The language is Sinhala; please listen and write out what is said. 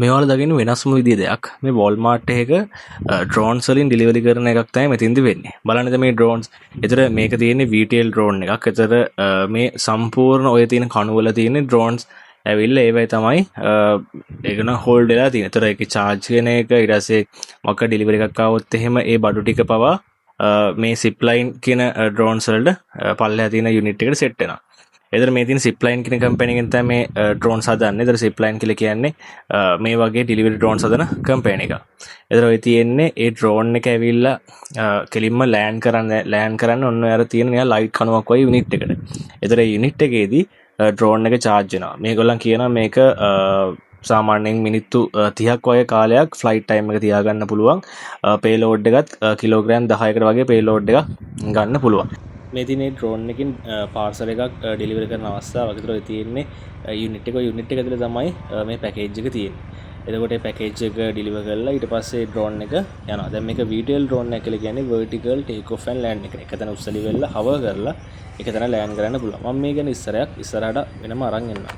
මේවල දකින්න වෙනස්ම විදිය දෙයක් මේ වෝල්මාර්ට් එකක ඩ්‍රෝන්ස් වලින් ඩිලිවරි කරන එකක් තමයි මෙතෙන්දි වෙන්නේ. බලන්නද මේ ඩ්‍රෝන්ස්. ඒතර මේක තියෙන්නේ VTL ඩ්‍රෝන් එකක්. ඒතර මේ සම්පූර්ණ ඔය තියෙන කණු වල තියෙන ඩ්‍රෝන්ස් ඇවිල්ලා ඒවයි තමයි ඒකන හෝල්ඩ් වෙලා තියෙන්නේ. ඒතර ඒකේ charge කරන එක ඊට පස්සේ මොකක් ඩිලිවරි එකක් ආවොත් එහෙම ඒ බඩු ටික පවා මේ zipline කියන ඩ්‍රෝන්ස් වලට පල්ලෙහා තියෙන යුනිට් එකට සෙට් වෙනවා. එතන මේ තියෙන zipline කියන කම්පැනි එකෙන් තමයි මේ ඩ්‍රෝන්ස් හදන්නේ. එතන zipline කියලා කියන්නේ මේ වගේ ඩිලිවරි ඩ්‍රෝන්ස් හදන කම්පැනි එකක්. එතන ඔය තියෙන්නේ ඒ ඩ්‍රෝන් එක ඇවිල්ලා කෙලින්ම ලෑන්ඩ් කරන්න ඔන්න අර තියෙන නිකන් ලයිට් කණුවක් වගේ යුනිට් එකට. එතන ඒ යුනිට් එකේදී ඩ්‍රෝන් එක charge වෙනවා. මේගොල්ලන් කියනවා මේක සාමාන්‍යයෙන් මිනිත්තු 30ක් වගේ කාලයක් ෆ්ලයිට් ටයිම් එක තියාගන්න පුළුවන්. පේලෝඩ් එකත් කිලෝග්‍රෑම් 10කට වගේ පේලෝඩ් එකක් ගන්න පුළුවන්. මේ තියෙන ඩ්‍රෝන් එකකින් පාර්සල් එකක් ඩෙලිවරි කරන අවස්ථාවක්. ඒතර ඔය තියෙන්නේ යුනිට් එක ඇතුලේ තමයි මේ පැකේජ් එක තියෙන්නේ. එතකොට මේ පැකේජ් එක ඩෙලිවර් කරලා ඊට පස්සේ ඩ්‍රෝන් එක යනවා. දැන් මේක VTL ඩ්‍රෝන් එක කියලා කියන්නේ vertical take off and land එක. එක තැන උස්සලි වෙලා hover කරලා එක තැන ලෑන්ඩ් කරන්න පුළුවන්. මම මේ ගැන ඉස්සරහට වෙනම අරන් එන්නම්.